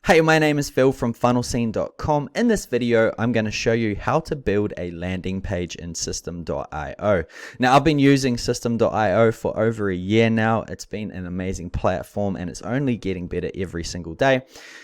Hey, my name is Phil from funnelscene.com. In this video, I'm going to show you how to build a landing page in system.io. Now, I've been using system.io for over a year now. It's been an amazing platform and it's only getting better every single day.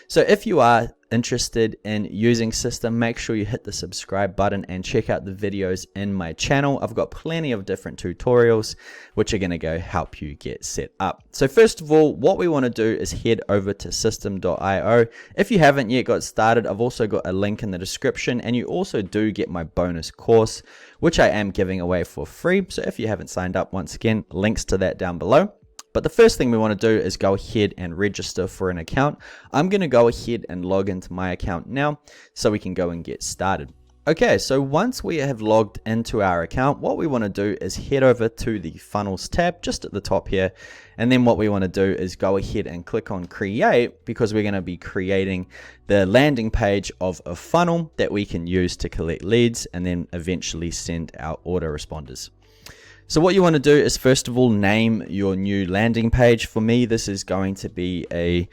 So if you are interested in using System, make sure you hit the subscribe button and check out the videos in my channel. I've got plenty of different tutorials which are going to go help you get set up. So first of all, what we want to do is head over to system.io. If you haven't yet got started, I've also got a link in the description, and you also do get my bonus course which I am giving away for free. So if you haven't signed up, once again, links to that down below. But the first thing we want to do is go ahead and register for an account. I'm going to go ahead and log into my account now so we can go and get started. Okay, so once we have logged into our account, what we want to do is head over to the funnels tab just at the top here. And then what we want to do is go ahead and click on create, because we're going to be creating the landing page of a funnel that we can use to collect leads and then eventually send our autoresponders. So what you want to do is first of all name your new landing page. For me, this is going to be a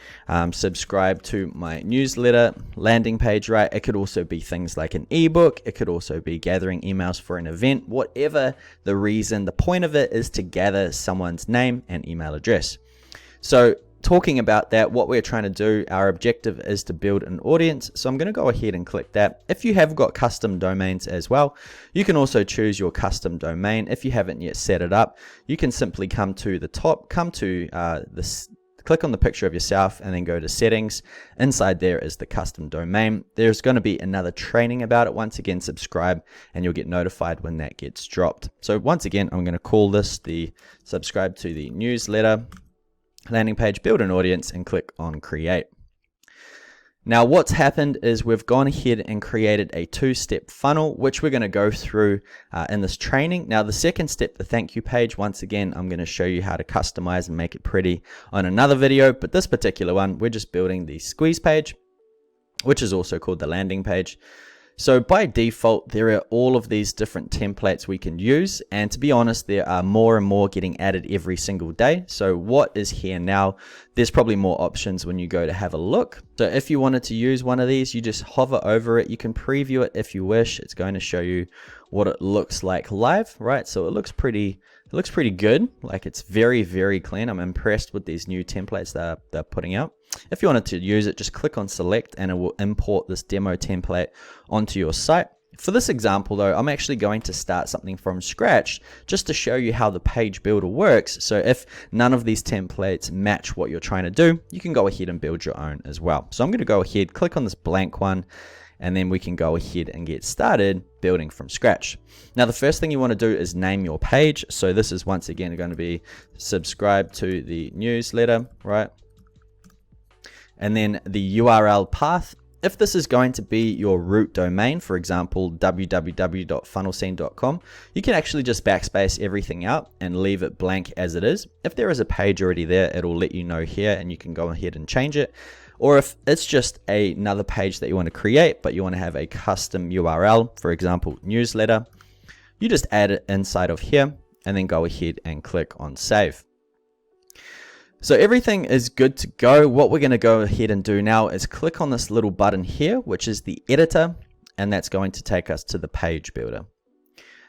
subscribe to my newsletter landing page, right? It could also be things like an ebook. It could also be gathering emails for an event. Whatever the reason, the point of it is to gather someone's name and email address. So talking about that, what we're trying to do, our objective is to build an audience. So I'm going to go ahead and click that. If you have got custom domains as well, you can also choose your custom domain. If you haven't yet set it up, you can simply come to the top, come to click on the picture of yourself and then go to settings. Inside there is the custom domain. There's going to be another training about it. Once again, subscribe and you'll get notified when that gets dropped. So once again, I'm going to call this the subscribe to the newsletter landing page, build an audience, and click on create. Now what's happened is we've gone ahead and created a two-step funnel which we're going to go through in this training. Now the second step, the thank you page, once again I'm going to show you how to customize and make it pretty on another video, but this particular one we're just building the squeeze page, which is also called the landing page. So by default, there are all of these different templates we can use. And to be honest, there are more and more getting added every single day. So what is here now? There's probably more options when you go to have a look. So if you wanted to use one of these, you just hover over it. You can preview it if you wish. It's going to show you what it looks like live, right? So it looks pretty good. Like it's very, very clean. I'm impressed with these new templates that they're putting out. If you wanted to use it, just click on select and it will import this demo template onto your site. For this example though, I'm actually going to start something from scratch just to show you how the page builder works. So if none of these templates match what you're trying to do, you can go ahead and build your own as well. So I'm going to go ahead, click on this blank one, and then we can go ahead and get started building from scratch. Now, the first thing you want to do is name your page. So this is once again going to be subscribe to the newsletter, right? And then the URL path. If this is going to be your root domain, for example, www.funnelscene.com, you can actually just backspace everything out and leave it blank as it is. If there is a page already there, it'll let you know here and you can go ahead and change it. Or if it's just another page that you want to create, but you want to have a custom URL, for example, newsletter, you just add it inside of here and then go ahead and click on save. So everything is good to go. What we're going to go ahead and do now is click on this little button here, which is the editor, and that's going to take us to the page builder.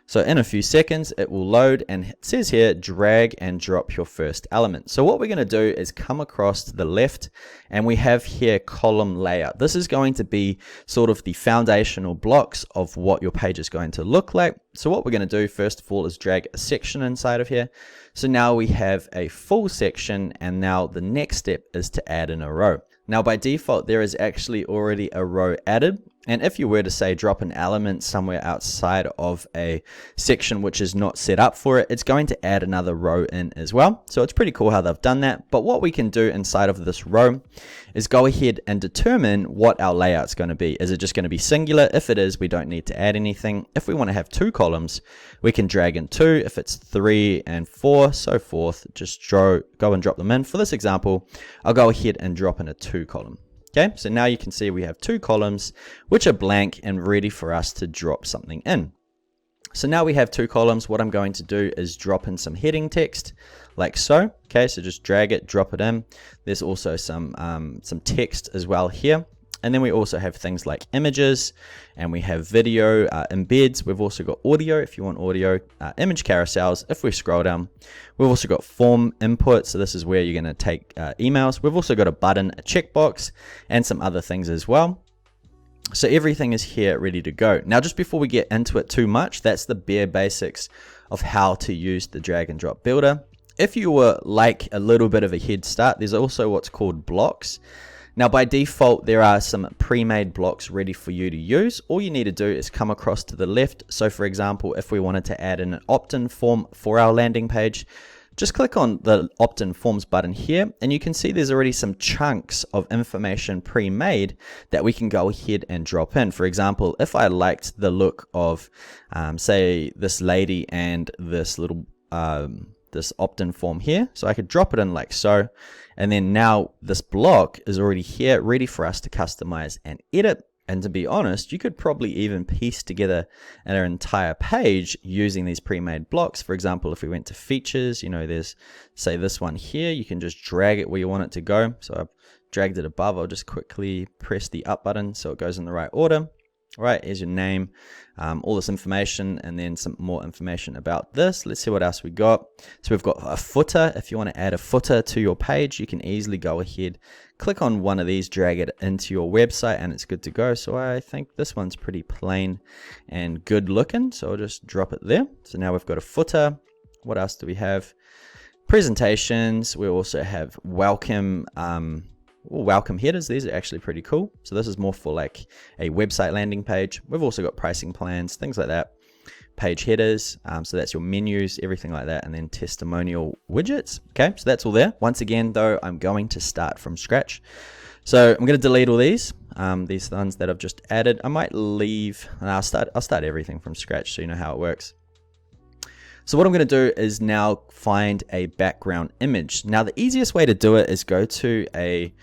So in a few seconds, it will load and it says here, drag and drop your first element. So what we're going to do is come across to the left and we have here column layout. This is going to be sort of the foundational blocks of what your page is going to look like. So what we're going to do first of all is drag a section inside of here. So now we have a full section, and now the next step is to add in a row. Now by default, there is actually already a row added. And if you were to say drop an element somewhere outside of a section which is not set up for it, it's going to add another row in as well. So it's pretty cool how they've done that. But what we can do inside of this row is go ahead and determine what our layout's going to be. Is it just going to be singular? If it is, we don't need to add anything. If we want to have two columns, we can drag in two. If it's 3 and 4, so forth, just go and drop them in. For this example, I'll go ahead and drop in a 2 column. Okay, so now you can see we have 2 columns which are blank and ready for us to drop something in. So now we have two columns. What I'm going to do is drop in some heading text like so. Okay, so just drag it, drop it in. There's also some text as well here. And then we also have things like images, and we have video embeds. We've also got audio if you want audio, image carousels. If we scroll down, we've also got form input. So this is where you're going to take emails. We've also got a button, a checkbox, and some other things as well. So everything is here ready to go. Now, just before we get into it too much, that's the bare basics of how to use the drag and drop builder. If you were like a little bit of a head start, there's also what's called blocks. Now, by default, there are some pre-made blocks ready for you to use. All you need to do is come across to the left. So for example, if we wanted to add in an opt-in form for our landing page, just click on the opt-in forms button here, and you can see there's already some chunks of information pre-made that we can go ahead and drop in. For example, if I liked the look of, say, this lady and this little this opt-in form here, so I could drop it in like so, and then now this block is already here ready for us to customize and edit. And to be honest, you could probably even piece together an entire page using these pre-made blocks. For example, if we went to features, you know, there's, say, this one here, you can just drag it where you want it to go. So I've dragged it above. I'll just quickly press the up button so it goes in the right order. All right, here's your name, all this information, and then some more information about this. Let's see what else we got. So we've got a footer. If you want to add a footer to your page, you can easily go ahead, click on one of these, drag it into your website, and it's good to go. So I think this one's pretty plain and good looking, so I'll just drop it there. So now we've got a footer. What else do we have? Presentations. We also have welcome headers. These are actually pretty cool. So this is more for like a website landing page. We've also got pricing plans, things like that. Page headers, so that's your menus, everything like that, and then testimonial widgets. Okay, so that's all there. Once again, though, I'm going to start from scratch. So I'm going to delete all these ones that I've just added. I might leave, and I'll start everything from scratch so you know how it works. So what I'm going to do is now find a background image. Now the easiest way to do it is go to a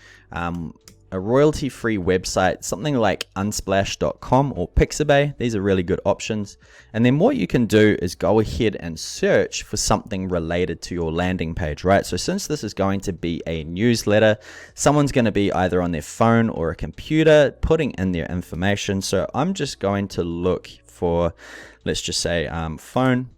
royalty-free website, something like unsplash.com or Pixabay. These are really good options. And then what you can do is go ahead and search for something related to your landing page, right? So since this is going to be a newsletter, someone's going to be either on their phone or a computer putting in their information. So I'm just going to look for, let's just say phone.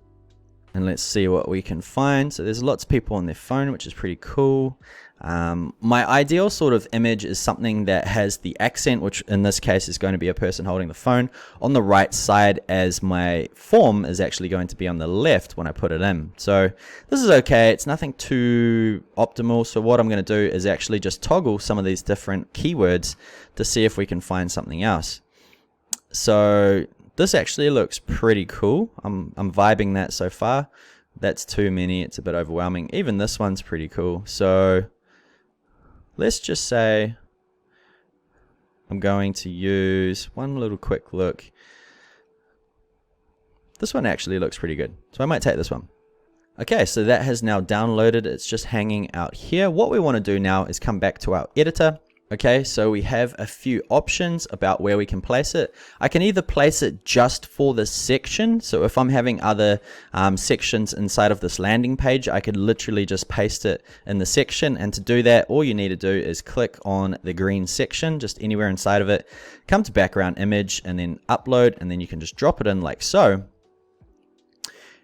And let's see what we can find. So there's lots of people on their phone, which is pretty cool. My ideal sort of image is something that has the accent, which in this case is going to be a person holding the phone, on the right side, as my form is actually going to be on the left when I put it in. So this is okay. It's nothing too optimal. So what I'm going to do is actually just toggle some of these different keywords to see if we can find something else. So this actually looks pretty cool. I'm vibing that so far. That's too many. It's a bit overwhelming. Even this one's pretty cool. So let's just say I'm going to use one little quick look. This one actually looks pretty good. So I might take this one. Okay, so that has now downloaded. It's just hanging out here. What we want to do now is come back to our editor. Okay, so we have a few options about where we can place it. I can either place it just for this section. So if I'm having other sections inside of this landing page, I could literally just paste it in the section. And to do that, all you need to do is click on the green section, just anywhere inside of it, come to background image and then upload, and then you can just drop it in like so.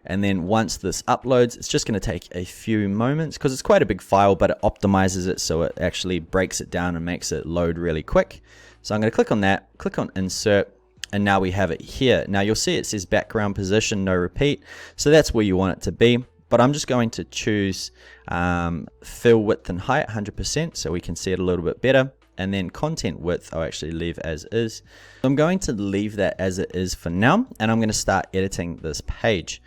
And then once this uploads, it's just going to take a few moments because it's quite a big file, but it optimizes it so it actually breaks it down and makes it load really quick. So I'm going to click on that, click on insert, and now we have it here. Now you'll see it says background position, no repeat. So that's where you want it to be. But I'm just going to choose fill width and height 100% so we can see it a little bit better. And then content width, I'll actually leave as is. I'm going to leave that as it is for now, and I'm going to start editing this page.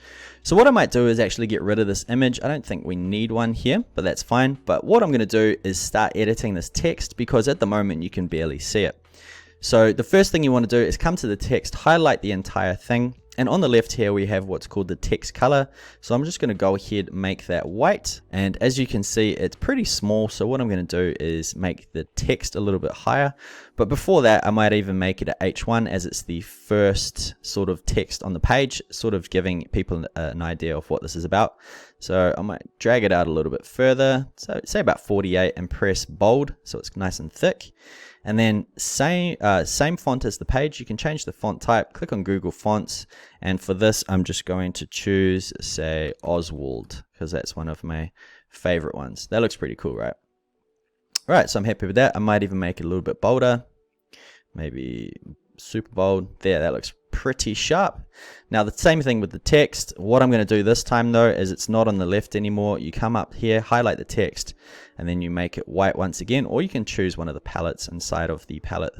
So what I might do is actually get rid of this image. I don't think we need one here, but that's fine. But what I'm going to do is start editing this text because at the moment you can barely see it. So the first thing you want to do is come to the text, highlight the entire thing, And on the left here, we have what's called the text color. So I'm just going to go ahead and make that white. And as you can see, it's pretty small. So what I'm going to do is make the text a little bit higher. But before that, I might even make it a H1 as it's the first sort of text on the page, sort of giving people an idea of what this is about. So I might drag it out a little bit further. So say about 48 and press bold. So it's nice and thick. And then same font as the page. You can change the font type, click on Google Fonts. And for this, I'm just going to choose, say, Oswald, because that's one of my favorite ones. That looks pretty cool, right? All right, so I'm happy with that. I might even make it a little bit bolder, maybe super bold. There, that looks pretty sharp. Now the same thing with the text. What I'm going to do this time though is it's not on the left anymore. You come up here, highlight the text, and then you make it white once again, or you can choose one of the palettes inside of the palette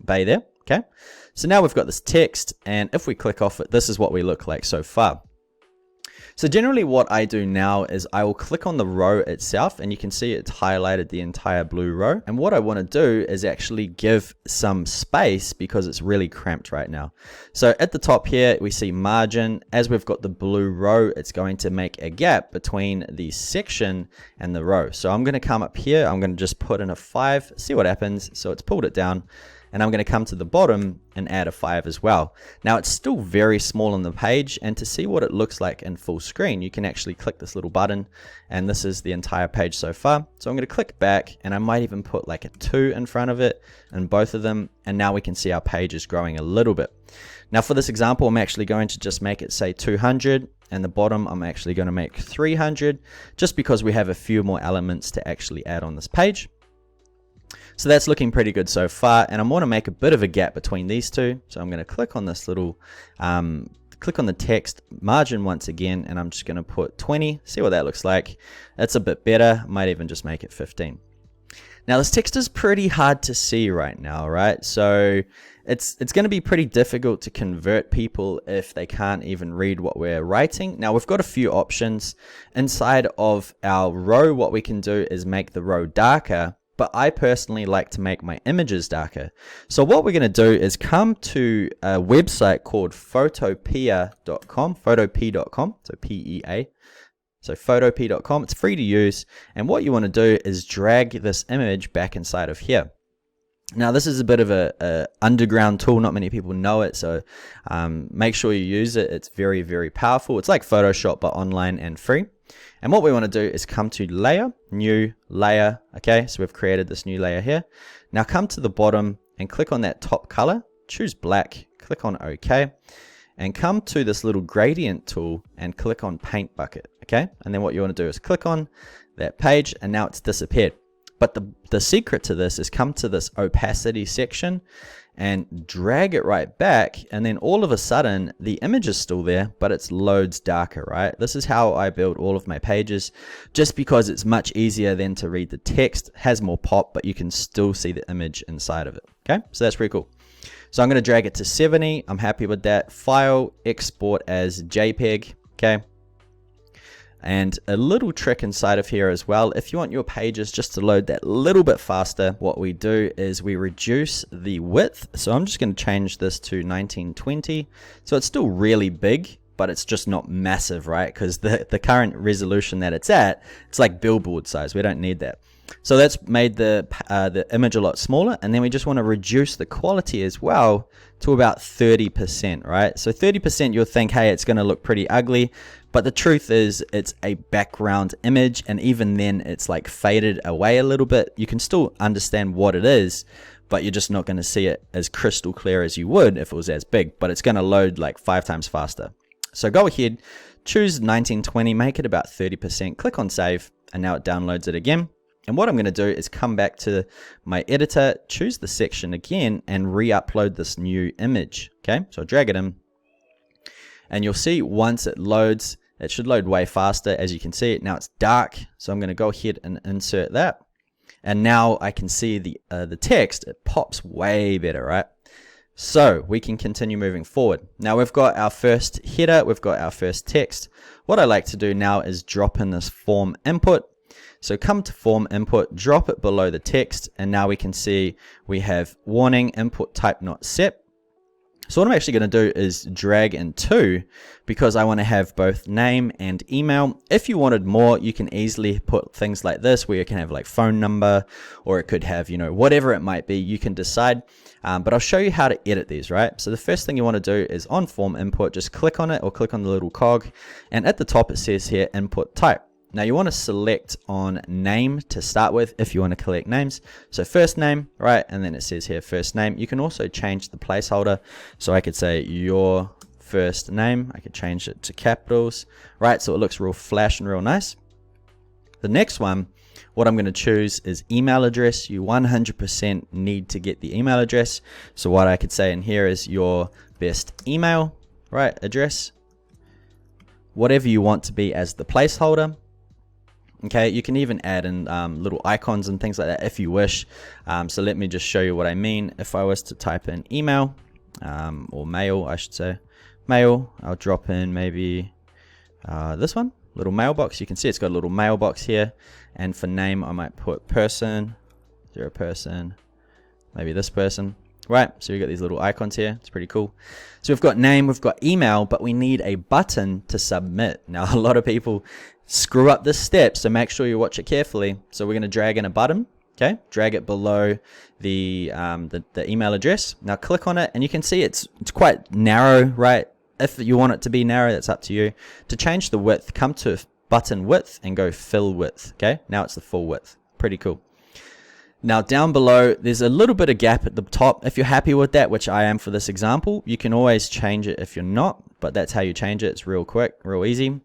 bay there. Okay, so now we've got this text, and if we click off it, this is what we look like so far. So generally what I do now is I will click on the row itself, and you can see it's highlighted the entire blue row. And what I want to do is actually give some space because it's really cramped right now. So at the top here, we see margin. As we've got the blue row, it's going to make a gap between the section and the row. So I'm going to come up here. I'm going to just put in a 5, see what happens. So it's pulled it down. And I'm going to come to the bottom and add a 5 as well. Now it's still very small on the page, and to see what it looks like in full screen, you can actually click this little button, and this is the entire page so far. So I'm going to click back, and I might even put like a 2 in front of it and both of them, and now we can see our page is growing a little bit. Now for this example, I'm actually going to just make it say 200, and the bottom I'm actually going to make 300, just because we have a few more elements to actually add on this page. So that's looking pretty good so far, and I want to make a bit of a gap between these two. So I'm going to click on this little, click on the text, margin once again, and I'm just going to put 20, see what that looks like. That's a bit better. I might even just make it 15. Now this text is pretty hard to see right now, right? So it's going to be pretty difficult to convert people if they can't even read what we're writing. Now we've got a few options. Inside of our row, what we can do is make the row darker, but I personally like to make my images darker. So what we're going to do is come to a website called photopea.com, photopea.com, so P-E-A. So photopea.com, it's free to use. And what you want to do is drag this image back inside of here. Now this is a bit of a underground tool, not many people know it, so make sure you use it. It's very, very powerful. It's like Photoshop, but online and free. And what we want to do is come to layer, new layer. Okay, so we've created this new layer here. Now come to the bottom and click on that top color, choose black, click on OK, and come to this little gradient tool and click on paint bucket. Okay, and then what you want to do is click on that page, and now it's disappeared. But the secret to this is come to this opacity section and drag it right back, and then all of a sudden the image is still there, but it's loads darker, right? This is how I build all of my pages, just because it's much easier than to read the text, has more pop, but you can still see the image inside of it. Okay, so that's pretty cool. So I'm going to drag it to 70. I'm happy with that. File, export as JPEG. Okay. And a little trick inside of here as well, if you want your pages just to load that little bit faster, what we do is we reduce the width. So I'm just going to change this to 1920. So it's still really big, but it's just not massive, right? Because the current resolution that it's at, it's like billboard size. We don't need that. So that's made the image a lot smaller, and then we just want to reduce the quality as well to about 30%, right? So 30%, you'll think, hey, it's going to look pretty ugly, but the truth is it's a background image, and even then it's like faded away a little bit. You can still understand what it is, but you're just not going to see it as crystal clear as you would if it was as big, but it's going to load like 5 times faster. So go ahead, choose 1920, make it about 30%, click on save, and now it downloads it again. And what I'm going to do is come back to my editor, choose the section again, and re-upload this new image. Okay, so I'll drag it in, and you'll see once it loads, it should load way faster. As you can see it now, it's dark. So I'm going to go ahead and insert that, and now I can see the text. It pops way better, right? So we can continue moving forward. Now we've got our first header, we've got our first text. What I like to do now is drop in this form input. So come to form input, drop it below the text, and now we can see we have warning, input type not set. So what I'm actually going to do is drag in two, because I want to have both name and email. If you wanted more, you can easily put things like this, where you can have like phone number, or it could have, whatever it might be, you can decide. But I'll show you how to edit these, right? So the first thing you want to do is on form input, just click on it or click on the little cog. And at the top, it says here input type. Now you want to select on name to start with if you want to collect names. So first name, right? And then it says here first name. You can also change the placeholder. So I could say your first name. I could change it to capitals, right? So it looks real flash and real nice. The next one, what I'm going to choose is email address. You 100% need to get the email address. So what I could say in here is your best email, right? Address, whatever you want to be as the placeholder. Okay, you can even add in little icons and things like that if you wish. So let me just show you what I mean. If I was to type in email, or mail, I should say, mail, I'll drop in maybe this one, little mailbox. You can see it's got a little mailbox here. And for name, I might put person, 0 person, maybe this person. Right, so we've got these little icons here. It's pretty cool. So we've got name, we've got email, but we need a button to submit. Now, a lot of people screw up this step, so make sure you watch it carefully. So we're going to drag in a button, okay? Drag it below the email address. Now click on it, and you can see it's quite narrow, right? If you want it to be narrow, that's up to you. To change the width, come to button width and go fill width, okay? Now it's the full width. Pretty cool. Now down below, there's a little bit of gap at the top. If you're happy with that, which I am for this example, you can always change it if you're not, but that's how you change it. It's real quick, real easy.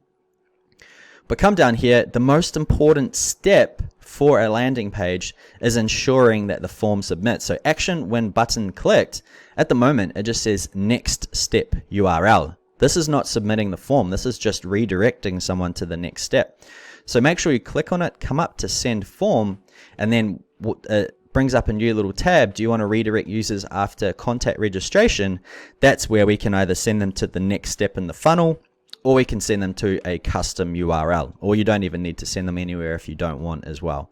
But come down here, the most important step for a landing page is ensuring that the form submits. So action when button clicked, at the moment, it just says next step URL. This is not submitting the form. This is just redirecting someone to the next step. So make sure you click on it, come up to send form, and then it brings up a new little tab. Do you want to redirect users after contact registration? That's where we can either send them to the next step in the funnel, or we can send them to a custom URL, or you don't even need to send them anywhere if you don't want as well.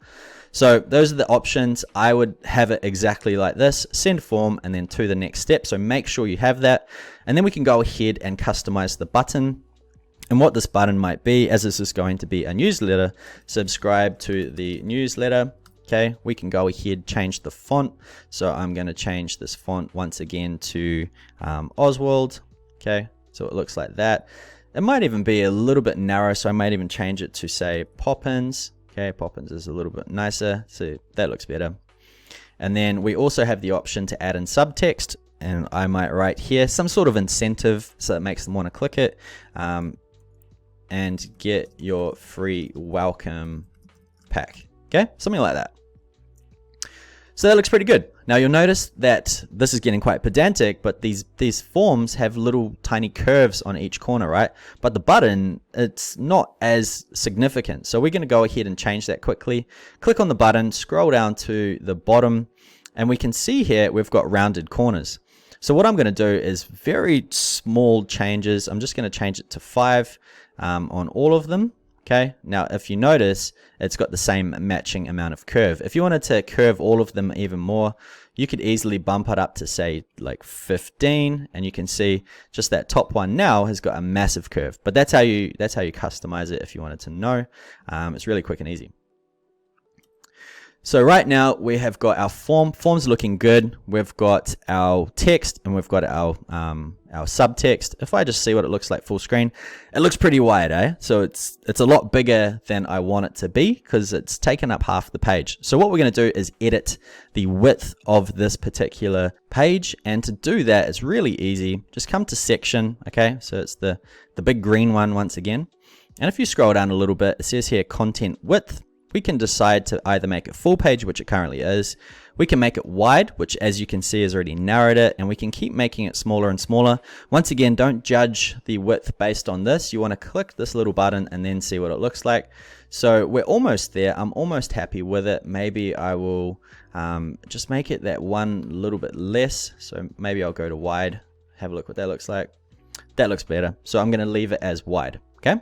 So those are the options. I would have it exactly like this, send form, and then to the next step. So make sure you have that. And then we can go ahead and customize the button. And what this button might be, as this is going to be a newsletter, subscribe to the newsletter. Okay, we can go ahead, change the font. So I'm going to change this font once again to Oswald. Okay, so it looks like that. It might even be a little bit narrow, so I might even change it to say Poppins. Okay, Poppins is a little bit nicer, so that looks better. And then we also have the option to add in subtext, and I might write here some sort of incentive so it makes them want to click it, and get your free welcome pack. Okay, something like that. So that looks pretty good. Now you'll notice that this is getting quite pedantic, but these forms have little tiny curves on each corner, right? But the button, it's not as significant. So we're going to go ahead and change that quickly. Click on the button, scroll down to the bottom, and we can see here we've got rounded corners. So what I'm going to do is very small changes. I'm just going to change it to 5 on all of them. Okay, now if you notice, it's got the same matching amount of curve. If you wanted to curve all of them even more, you could easily bump it up to say like 15, and you can see just that top one now has got a massive curve. But that's how you customize it if you wanted to know. It's really quick and easy. So right now we have got our form's looking good. We've got our text and we've got our subtext. If I just see what it looks like full screen, it looks pretty wide, eh? So it's a lot bigger than I want it to be because it's taken up half the page. So what we're going to do is edit the width of this particular page, and to do that, it's really easy. Just come to section, okay? So it's the big green one once again. And if you scroll down a little bit, it says here content width. We can decide to either make it full page, which it currently is. We can make it wide, which as you can see has already narrowed it, and we can keep making it smaller and smaller. Once again, don't judge the width based on this. You want to click this little button and then see what it looks like. So we're almost there. I'm almost happy with it. Maybe I will just make it that one little bit less. So maybe I'll go to wide, have a look what that looks like. That looks better. So I'm going to leave it as wide, okay?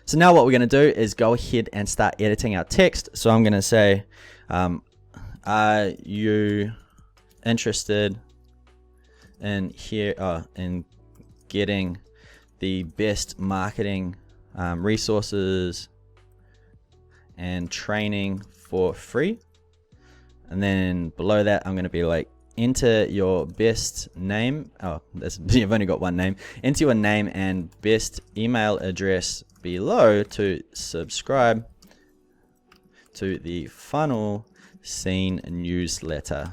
So now what we're going to do is go ahead and start editing our text. So I'm going to say, are you interested in here in getting the best marketing resources and training for free. And then below that, I'm going to be like, enter your best name. You've only got one name. Enter your name and best email address below to subscribe to the Funnel Scene newsletter.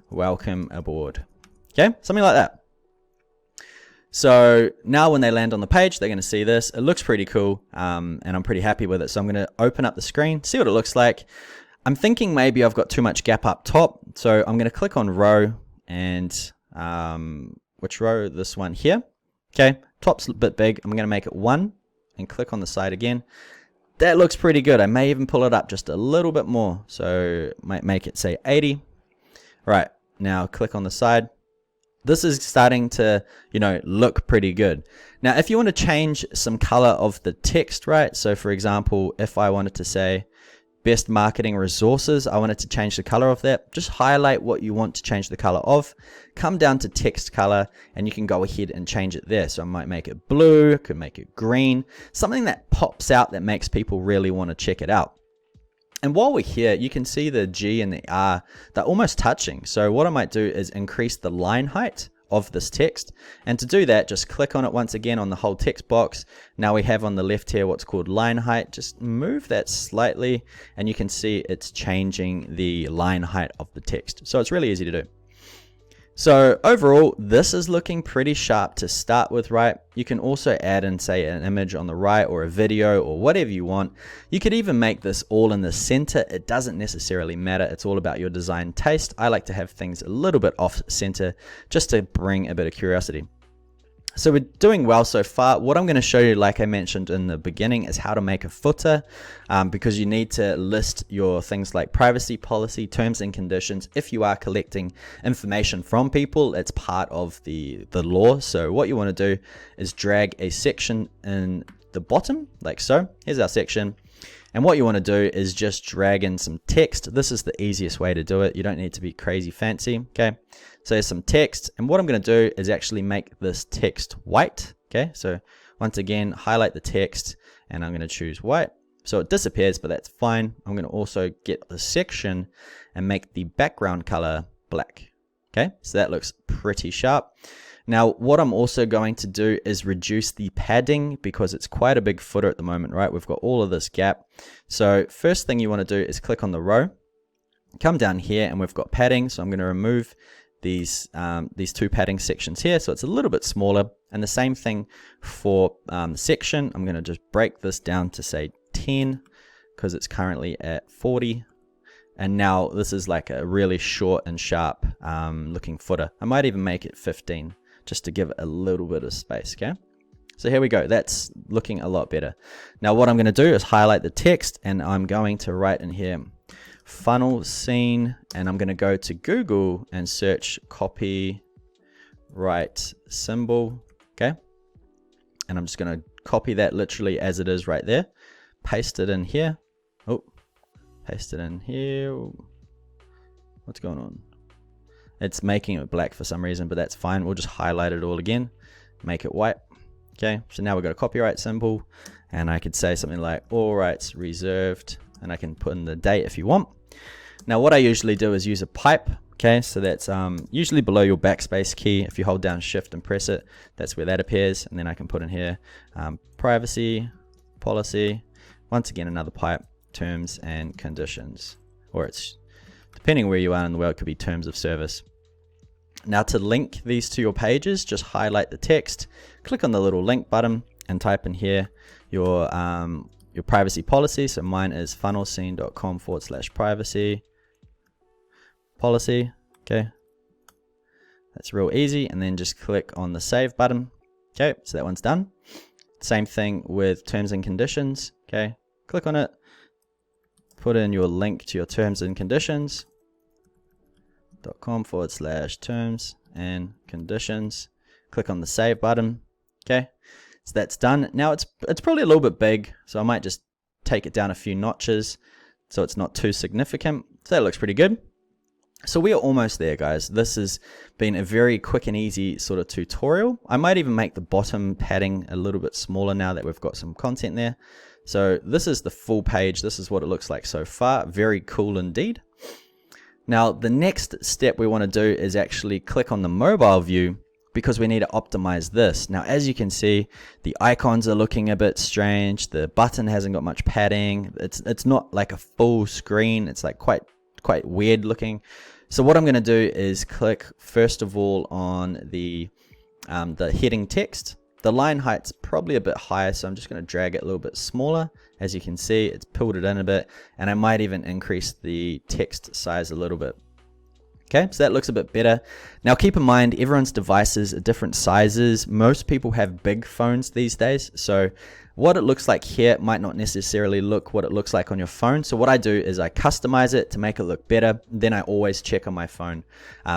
Welcome aboard. Okay, something like that. So now when they land on the page, they're going to see this. It looks pretty cool, and I'm pretty happy with it. So I'm going to open up the screen, see what it looks like. I'm thinking maybe I've got too much gap up top, so I'm going to click on row, and which row? This one here. Okay, top's a bit big. I'm going to make it 1 and click on the side again. That looks pretty good. I may even pull it up just a little bit more, so might make it say 80. Right, now click on the side. This is starting to, look pretty good. Now, if you want to change some color of the text, right? So for example, if I wanted to say best marketing resources, I wanted to change the color of that. Just highlight what you want to change the color of. Come down to text color and you can go ahead and change it there. So I might make it blue, could make it green, something that pops out that makes people really want to check it out. And while we're here, you can see the G and the R, they're almost touching. So what I might do is increase the line height of this text. And to do that, just click on it once again on the whole text box. Now we have on the left here what's called line height. Just move that slightly and you can see it's changing the line height of the text. So it's really easy to do. So overall, this is looking pretty sharp to start with, right? You can also add in, say, an image on the right or a video or whatever you want. You could even make this all in the center. It doesn't necessarily matter. It's all about your design taste. I like to have things a little bit off center just to bring a bit of curiosity. So we're doing well so far. What I'm going to show you, like I mentioned in the beginning, is how to make a footer, because you need to list your things like privacy policy, terms and conditions. If you are collecting information from people, it's part of the law. So what you want to do is drag a section in the bottom like so. Here's our section. And what you want to do is just drag in some text. This is the easiest way to do it. You don't need to be crazy fancy. Okay. So there's some text. And what I'm going to do is actually make this text white. Okay. So once again, highlight the text and I'm going to choose white. So it disappears, but that's fine. I'm going to also get the section and make the background color black. Okay. So that looks pretty sharp. Now, what I'm also going to do is reduce the padding because it's quite a big footer at the moment, right? We've got all of this gap. So first thing you want to do is click on the row, come down here and we've got padding. So I'm going to remove these two padding sections here. So it's a little bit smaller, and the same thing for the section. I'm going to just break this down to say 10 because it's currently at 40. And now this is like a really short and sharp looking footer. I might even make it 15. Just to give it a little bit of space, okay? So here we go. That's looking a lot better. Now what I'm going to do is highlight the text and I'm going to write in here funnel scene, and I'm going to go to Google and search copyright symbol, okay? And I'm just going to copy that literally as it is right there. Paste it in here. Oh, paste it in here. What's going on? It's making it black for some reason, but that's fine. We'll just highlight it all again, make it white. Okay, so now we've got a copyright symbol, and I could say something like all rights reserved, and I can put in the date if you want. Now what I usually do is use a pipe. Okay, so that's usually below your backspace key. If you hold down shift and press it, that's where that appears. And then I can put in here privacy policy, once again another pipe, terms and conditions, or it's depending where you are in the world, it could be terms of service. Now to link these to your pages, just highlight the text, click on the little link button and type in here your privacy policy. So mine is funnelscene.com/privacy policy. Okay. That's real easy. And then just click on the save button. Okay. So that one's done. Same thing with terms and conditions. Okay. Click on it. Put in your link to your terms and conditions. .com/terms and conditions. Click on the save button. Okay, so that's done. Now it's probably a little bit big, so I might just take it down a few notches so it's not too significant. So that looks pretty good. So we are almost there, guys. This has been a very quick and easy sort of tutorial. I might even make the bottom padding a little bit smaller now that we've got some content there. So this is the full page. This is what it looks like so far. Very cool indeed. Now, the next step we want to do is actually click on the mobile view, because we need to optimize this. Now, as you can see, the icons are looking a bit strange. The button hasn't got much padding. It's not like a full screen. It's like quite weird looking. So what I'm going to do is click first of all on the heading text. The line height's probably a bit higher, so I'm just going to drag it a little bit smaller. As you can see, it's pulled it in a bit, and I might even increase the text size a little bit. Okay, so that looks a bit better. Now keep in mind, everyone's devices are different sizes. Most people have big phones these days, so what it looks like here might not necessarily look what it looks like on your phone. So what I do is I customize it to make it look better. Then I always check on my phone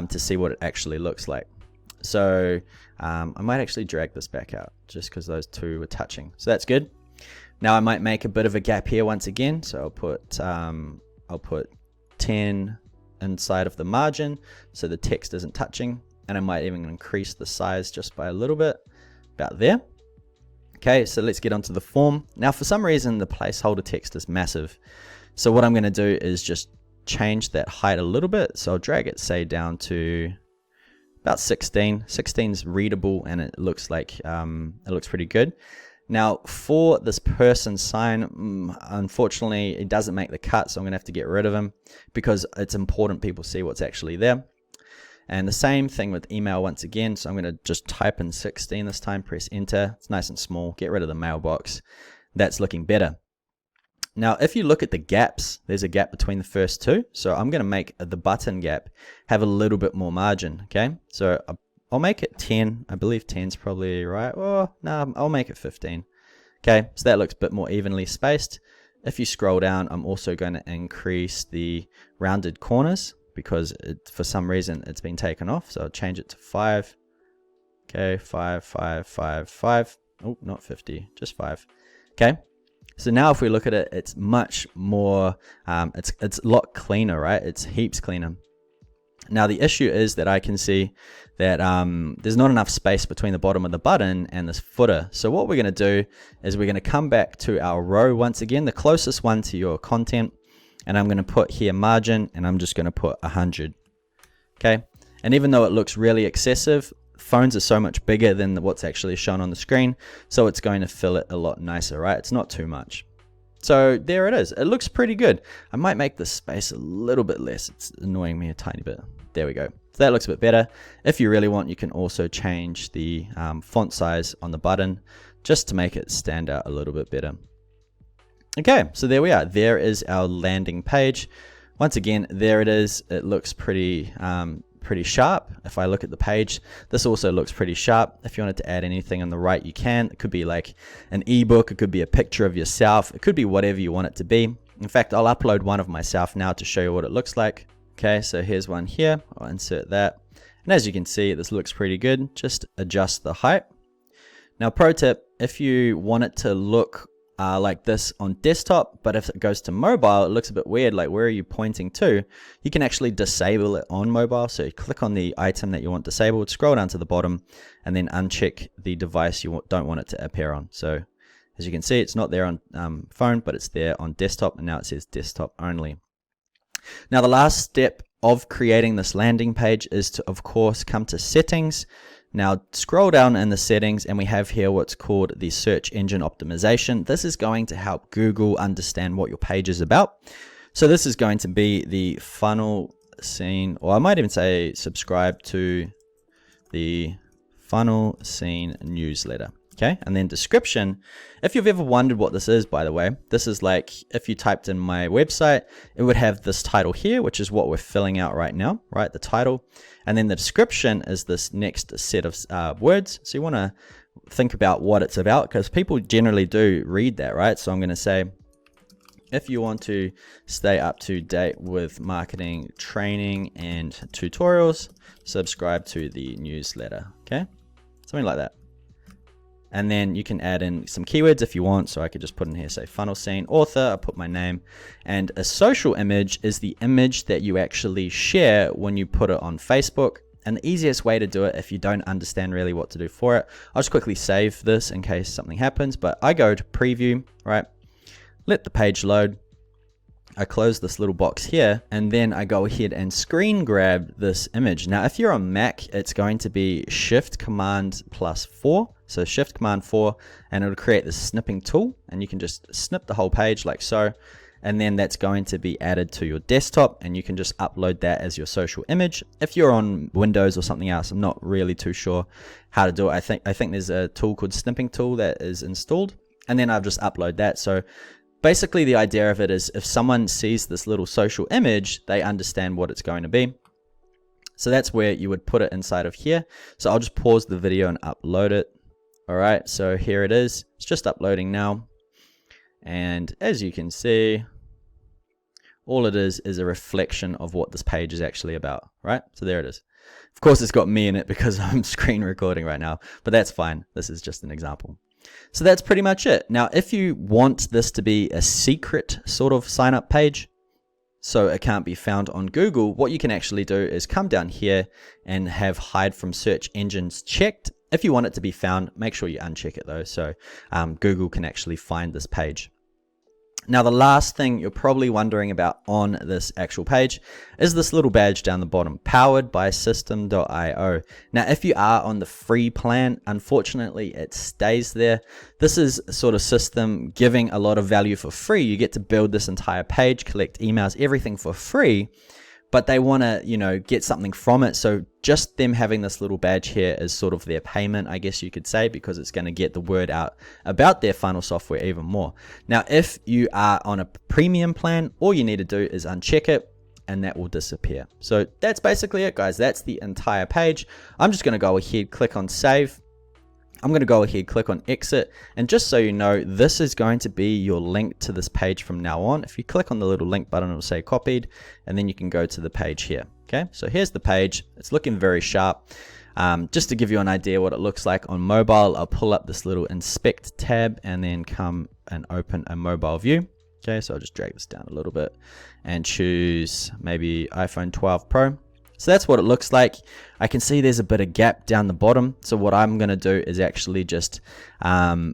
to see what it actually looks like. So I might actually drag this back out just because those two were touching. So that's good. Now I might make a bit of a gap here once again. So I'll put 10 inside of the margin so the text isn't touching, and I might even increase the size just by a little bit, about there. Okay, so let's get onto the form. Now for some reason the placeholder text is massive, so what I'm going to do is just change that height a little bit. So I'll drag it, say, down to about 16. 16 is readable, and it looks like it looks pretty good. Now for this person sign, unfortunately it doesn't make the cut, so I'm gonna have to get rid of him because it's important people see what's actually there. And the same thing with email once again. So I'm gonna just type in 16 this time, press enter. It's nice and small. Get rid of the mailbox. That's looking better. Now if you look at the gaps, there's a gap between the first two. So I'm gonna make the button gap have a little bit more margin. Okay, so I'll make it 10. I believe 10's probably right. Oh, no, I'll make it 15. Okay, so that looks a bit more evenly spaced. If you scroll down, I'm also going to increase the rounded corners because for some reason it's been taken off. So I'll change it to 5. Okay, 5, 5, 5, 5. Oh, not 50, just 5. Okay, so now if we look at it, it's much more, it's a lot cleaner, right? It's heaps cleaner. Now the issue is that I can see that there's not enough space between the bottom of the button and this footer. So what we're going to do is we're going to come back to our row once again, the closest one to your content, and I'm going to put here margin, and I'm just going to put 100. Okay, and even though it looks really excessive, phones are so much bigger than what's actually shown on the screen, so it's going to fill it a lot nicer, right? It's not too much. So there it is. It looks pretty good. I might make the space a little bit less. It's annoying me a tiny bit. There we go. So that looks a bit better. If you really want, you can also change the font size on the button just to make it stand out a little bit better. Okay, so there we are. There is our landing page. Once again, there it is. It looks pretty sharp. If I look at the page, this also looks pretty sharp. If you wanted to add anything on the right, you can. It could be like an ebook, it could be a picture of yourself, it could be whatever you want it to be. In fact, I'll upload one of myself now to show you what it looks like. Okay, so here's one here. I'll insert that, and as you can see, this looks pretty good. Just adjust the height. Now pro tip, if you want it to look like this on desktop, but if it goes to mobile, it looks a bit weird, like where are you pointing to? You can actually disable it on mobile. So you click on the item that you want disabled, scroll down to the bottom, and then uncheck the device you don't want it to appear on. So as you can see, it's not there on phone, but it's there on desktop, and now it says desktop only. Now the last step of creating this landing page is to, of course, come to settings. Now scroll down in the settings, and we have here what's called the search engine optimization. This is going to help Google understand what your page is about. So this is going to be the funnel scene, or I might even say subscribe to the funnel scene newsletter. Okay, and then description. If you've ever wondered what this is, by the way, this is like if you typed in my website, it would have this title here, which is what we're filling out right now, right? The title. And then the description is this next set of words. So you want to think about what it's about, because people generally do read that, right? So I'm going to say, if you want to stay up to date with marketing, training, and tutorials, subscribe to the newsletter. Okay, something like that. And then you can add in some keywords if you want. So I could just put in here, say funnel scene, author, I'll put my name. And a social image is the image that you actually share when you put it on Facebook. And the easiest way to do it, if you don't understand really what to do for it, I'll just quickly save this in case something happens. But I go to preview, right? Let the page load. I close this little box here, and then I go ahead and screen grab this image. Now, if you're on Mac, it's going to be Shift Command plus 4. So Shift Command 4, and it'll create this snipping tool, and you can just snip the whole page like so. And then that's going to be added to your desktop, and you can just upload that as your social image. If you're on Windows or something else, I'm not really too sure how to do it. I think there's a tool called Snipping Tool that is installed, and then I'll just upload that. So basically the idea of it is if someone sees this little social image, they understand what it's going to be. So that's where you would put it inside of here. So I'll just pause the video and upload it. All right, so here it is. It's just uploading now. And as you can see, all it is a reflection of what this page is actually about, right? So there it is. Of course, it's got me in it because I'm screen recording right now, but that's fine. This is just an example. So that's pretty much it. Now, if you want this to be a secret sort of sign up page, so it can't be found on Google, what you can actually do is come down here and have hide from search engines checked. If you want it to be found, make sure you uncheck it though, so Google can actually find this page. Now, the last thing you're probably wondering about on this actual page is this little badge down the bottom, powered by system.io. Now, if you are on the free plan, unfortunately, it stays there. This is sort of System giving a lot of value for free. You get to build this entire page, collect emails, everything for free, but they want to, get something from it. So just them having this little badge here is sort of their payment, I guess you could say, because it's going to get the word out about their funnel software even more. Now, if you are on a premium plan, all you need to do is uncheck it and that will disappear. So that's basically it, guys. That's the entire page. I'm just going to go ahead, click on save. I'm going to go ahead, click on exit, and just so you know, this is going to be your link to this page from now on. If you click on the little link button, it will say copied, and then you can go to the page here. Okay, so here's the page. It's looking very sharp. Just to give you an idea what it looks like on mobile, I'll pull up this little inspect tab and then come and open a mobile view. Okay, so I'll just drag this down a little bit and choose maybe iPhone 12 Pro. So that's what it looks like. I can see there's a bit of gap down the bottom. So what I'm going to do is actually just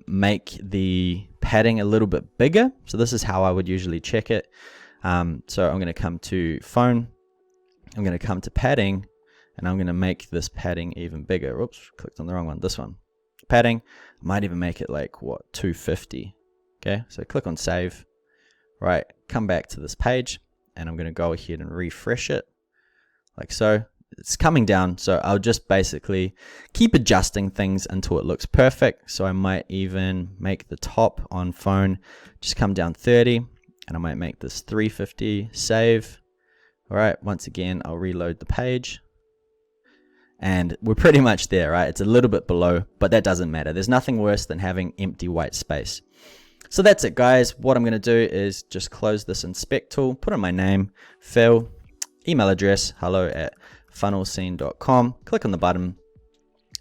make the padding a little bit bigger. So this is how I would usually check it. So I'm going to come to phone. I'm going to come to padding, and I'm going to make this padding even bigger. Oops, clicked on the wrong one. This one. Padding. I might even make it like, 250. Okay, so click on save. Right, come back to this page, and I'm going to go ahead and refresh it. Like so. It's coming down, so I'll just basically keep adjusting things until it looks perfect. So I might even make the top on phone just come down 30, and I might make this 350, save. All right, once again, I'll reload the page, and we're pretty much there, right? It's a little bit below, but that doesn't matter. There's nothing worse than having empty white space. So that's it, guys. What I'm going to do is just close this inspect tool, put in my name, Phil, email address, hello@funnelscene.com, click on the button,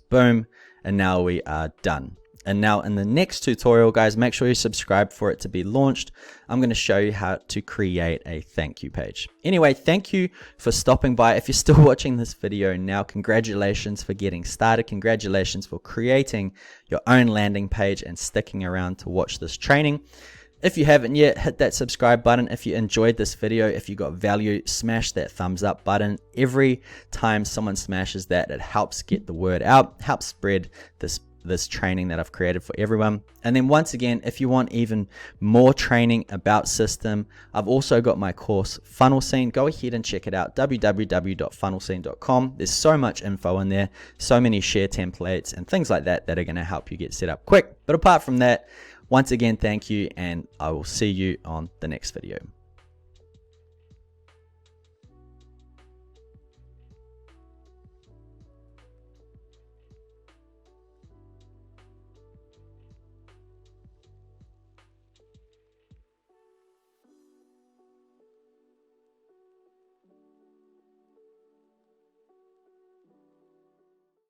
boom, and now we are done. And now in the next tutorial, guys, make sure you subscribe for it to be launched. I'm going to show you how to create a thank you page. Anyway, thank you for stopping by. If you're still watching this video now, congratulations for getting started. Congratulations for creating your own landing page and sticking around to watch this training. If you haven't yet, hit that subscribe button. If you enjoyed this video, if you got value, smash that thumbs up button. Every time someone smashes that, it helps get the word out, helps spread this training that I've created for everyone. And then once again, if you want even more training about System, I've also got my course Funnel Scene. Go ahead and check it out, www.funnelscene.com. There's so much info in there, so many share templates and things like that that are going to help you get set up quick. But apart from that, once again, thank you, and I will see you on the next video.